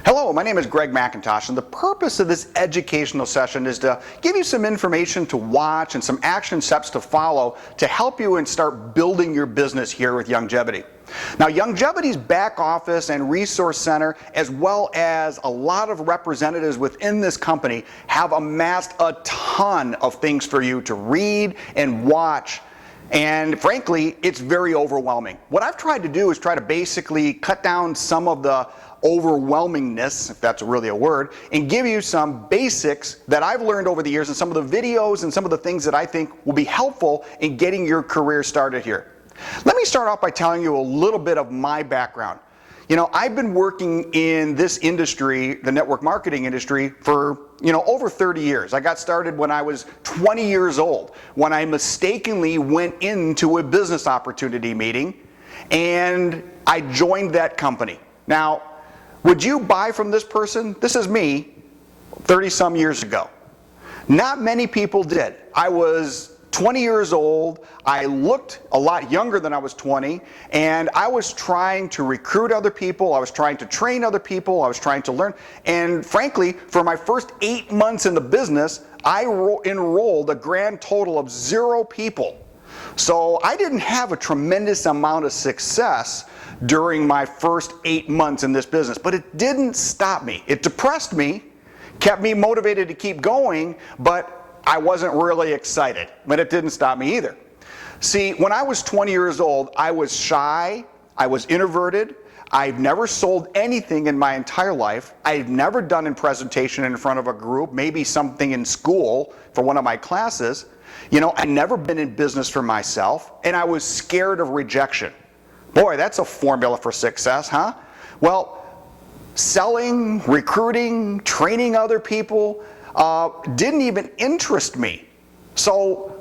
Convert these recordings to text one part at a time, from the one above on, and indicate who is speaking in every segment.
Speaker 1: Hello, my name is Greg McIntosh, and the purpose of this educational session is to give you some information to watch and some action steps to follow to help you and start building your business here with Youngevity. Now, Youngevity's back office and resource center, as well as a lot of representatives within this company, have amassed a ton of things for you to read and watch. And frankly, it's very overwhelming. What I've tried to do is try to basically cut down some of the overwhelmingness, if that's really a word, and give you some basics that I've learned over the years and some of the videos and some of the things that I think will be helpful in getting your career started here. Let me start off by telling you a little bit of my background. You know, I've been working in this industry, the network marketing industry, for over 30 years. I got started when I was 20 years old, when I mistakenly went into a business opportunity meeting and I joined that company. Now, would you buy from this person? This is me 30 some years ago. Not many people did. I was 20 years old, I looked a lot younger than I was 20, and I was trying to recruit other people, I was trying to train other people, I was trying to learn, and frankly, for my first 8 months in the business, I enrolled a grand total of 0 people. So I didn't have a tremendous amount of success during my first 8 months in this business, but it didn't stop me. It depressed me, kept me motivated to keep going, but I wasn't really excited, but it didn't stop me either. See, when I was 20 years old, I was shy, I was introverted, I've never sold anything in my entire life, I've never done a presentation in front of a group, maybe something in school for one of my classes. I'd never been in business for myself, and I was scared of rejection. Boy, that's a formula for success, huh? Well, selling, recruiting, training other people, didn't even interest me. So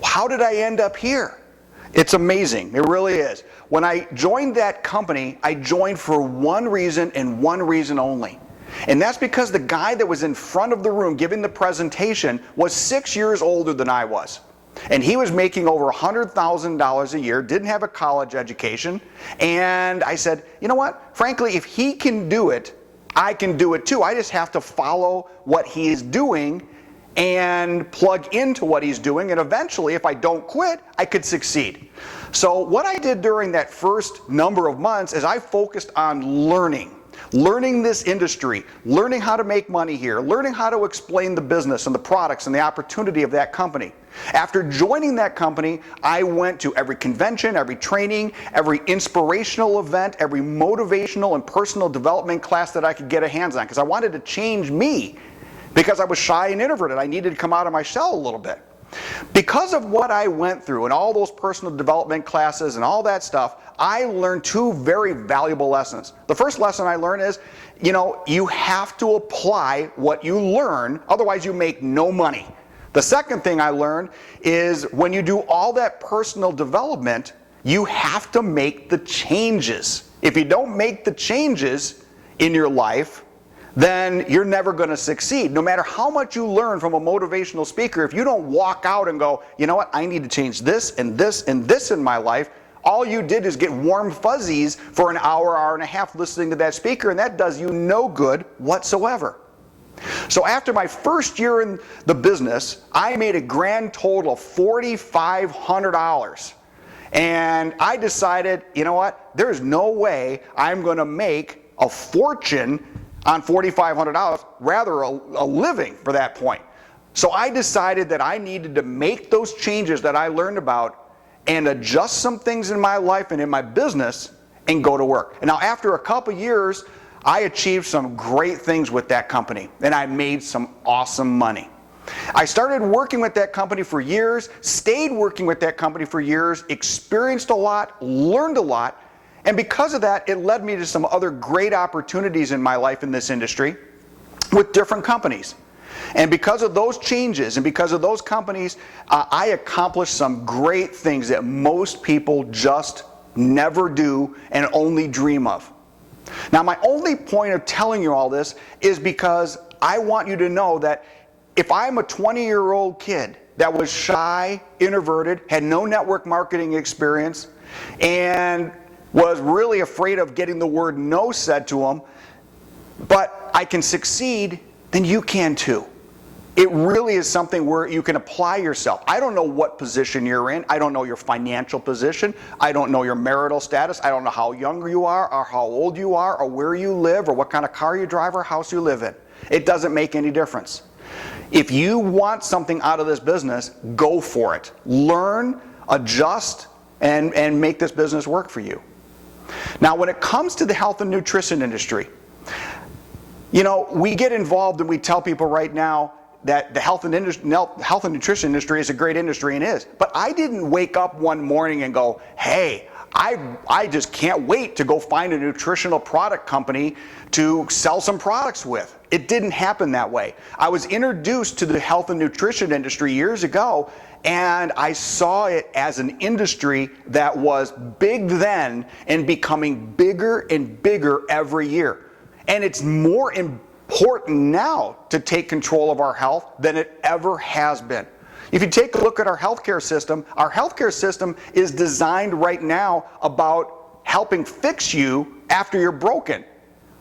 Speaker 1: how did I end up here? It's amazing, it really is. When I joined that company, I joined for one reason and one reason only. And that's because the guy that was in front of the room giving the presentation was 6 years older than I was. And he was making over $100,000 a year, didn't have a college education, and I said, you know what, frankly, if he can do it, I can do it too. I just have to follow what he is doing and plug into what he's doing, and eventually, if I don't quit, I could succeed. So what I did during that first number of months is I focused on learning this industry, learning how to make money here, learning how to explain the business and the products and the opportunity of that company. After joining that company, I went to every convention, every training, every inspirational event, every motivational and personal development class that I could get a hands on, because I wanted to change me, because I was shy and introverted. I needed to come out of my shell a little bit. Because of what I went through and all those personal development classes and all that stuff, I learned 2 very valuable lessons. The first lesson I learned is, you have to apply what you learn, otherwise you make no money. The second thing I learned is when you do all that personal development, you have to make the changes. If you don't make the changes in your life, then you're never going to succeed. No matter how much you learn from a motivational speaker, if you don't walk out and go, you know what, I need to change this and this and this in my life, all you did is get warm fuzzies for an hour, hour and a half listening to that speaker, and that does you no good whatsoever. So after my first year in the business, I made a grand total of $4,500. And I decided, you know what, there's no way I'm going to make a fortune on $4,500, rather a living for that point. So I decided that I needed to make those changes that I learned about and adjust some things in my life and in my business and go to work. And now after a couple years, I achieved some great things with that company, and I made some awesome money. I started working with that company for years, stayed working with that company for years, experienced a lot, learned a lot, and because of that, it led me to some other great opportunities in my life in this industry with different companies. And because of those changes and because of those companies, I accomplished some great things that most people just never do and only dream of. Now, my only point of telling you all this is because I want you to know that if I'm a 20-year-old kid that was shy, introverted, had no network marketing experience, and was really afraid of getting the word no said to him, but I can succeed, then you can too. It really is something where you can apply yourself. I don't know what position you're in. I don't know your financial position. I don't know your marital status. I don't know how young you are or how old you are or where you live or what kind of car you drive or house you live in. It doesn't make any difference. If you want something out of this business, go for it. Learn, adjust, and make this business work for you. Now, when it comes to the health and nutrition industry, you know, we get involved and we tell people right now that the health and nutrition industry is a great industry, and is. But I didn't wake up one morning and go, hey, I just can't wait to go find a nutritional product company to sell some products with. It didn't happen that way. I was introduced to the health and nutrition industry years ago, and I saw it as an industry that was big then and becoming bigger and bigger every year. And it's more important now to take control of our health than it ever has been. If you take a look at our healthcare system is designed right now about helping fix you after you're broken.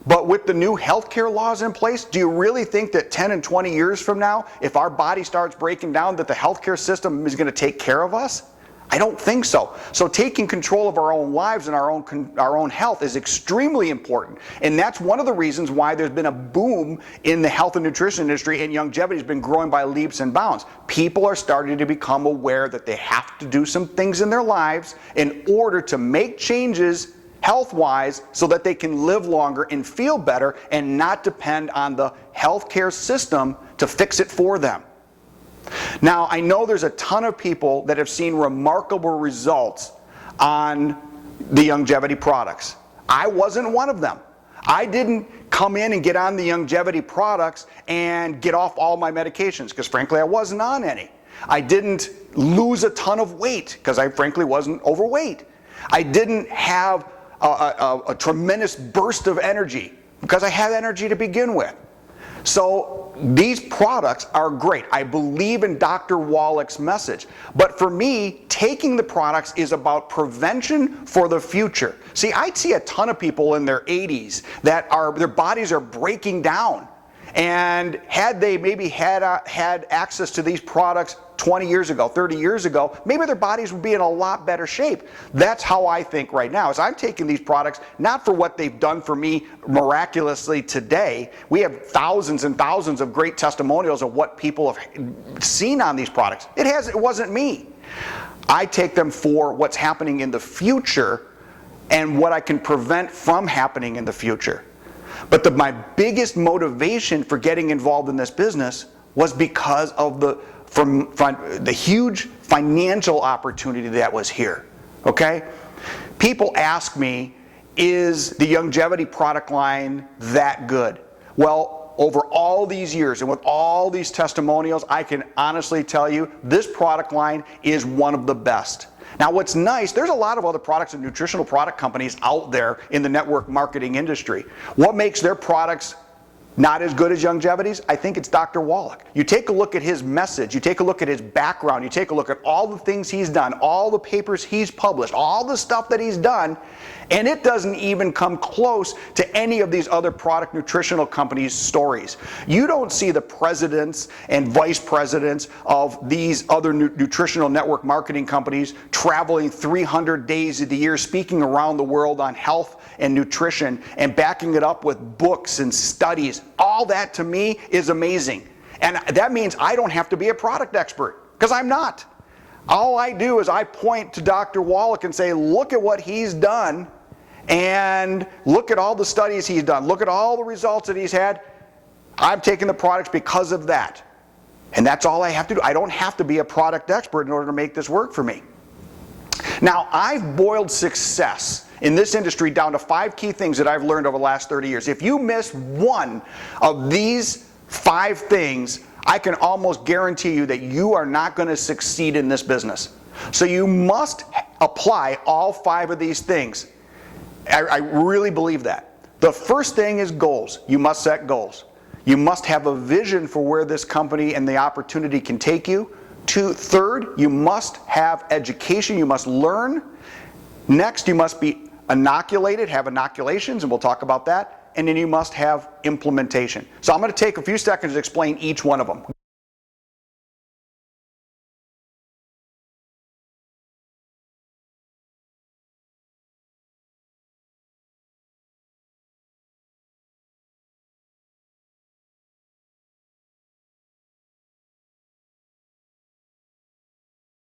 Speaker 1: But with the new healthcare laws in place, do you really think that 10 and 20 years from now, if our body starts breaking down, that the healthcare system is going to take care of us? I don't think so. So taking control of our own lives and our own health is extremely important. And that's one of the reasons why there's been a boom in the health and nutrition industry, and longevity has been growing by leaps and bounds. People are starting to become aware that they have to do some things in their lives in order to make changes health-wise so that they can live longer and feel better and not depend on the healthcare system to fix it for them. Now, I know there's a ton of people that have seen remarkable results on the longevity products. I wasn't one of them. I didn't come in and get on the longevity products and get off all my medications, because frankly I wasn't on any. I didn't lose a ton of weight because I frankly wasn't overweight. I didn't have a tremendous burst of energy because I had energy to begin with. So these products are great. I believe in Dr. Wallach's message. But for me, taking the products is about prevention for the future. See, I see a ton of people in their 80s that their bodies are breaking down. And had they maybe had access to these products 20 years ago, 30 years ago, maybe their bodies would be in a lot better shape. That's how I think right now, is I'm taking these products not for what they've done for me miraculously today. We have thousands and thousands of great testimonials of what people have seen on these products. It wasn't me. I take them for what's happening in the future and what I can prevent from happening in the future. But my biggest motivation for getting involved in this business was because of the huge financial opportunity that was here. Okay? People ask me, is the longevity product line that good? Well, over all these years and with all these testimonials, I can honestly tell you this product line is one of the best. Now, what's nice, there's a lot of other products and nutritional product companies out there in the network marketing industry. What makes their products not as good as Longevity's? I think it's Dr. Wallach. You take a look at his message, you take a look at his background, you take a look at all the things he's done, all the papers he's published, all the stuff that he's done, and it doesn't even come close to any of these other product nutritional companies' stories. You don't see the presidents and vice presidents of these other nutritional network marketing companies traveling 300 days of the year, speaking around the world on health and nutrition and backing it up with books and studies. All that to me is amazing. And that means I don't have to be a product expert, because I'm not. All I do is I point to Dr. Wallach and say, look at what he's done, and look at all the studies he's done. Look at all the results that he's had. I'm taking the products because of that. And that's all I have to do. I don't have to be a product expert in order to make this work for me. Now, I've boiled success in this industry down to 5 key things that I've learned over the last 30 years. If you miss one of these 5 things, I can almost guarantee you that you are not going to succeed in this business. So you must apply all 5 of these things. I really believe that. The first thing is goals. You must set goals. You must have a vision for where this company and the opportunity can take you. Third, you must have education. You must learn. Next, you must be inoculated, have inoculations, and we'll talk about that. and then you must have implementation. So I'm going to take a few seconds to explain each one of them.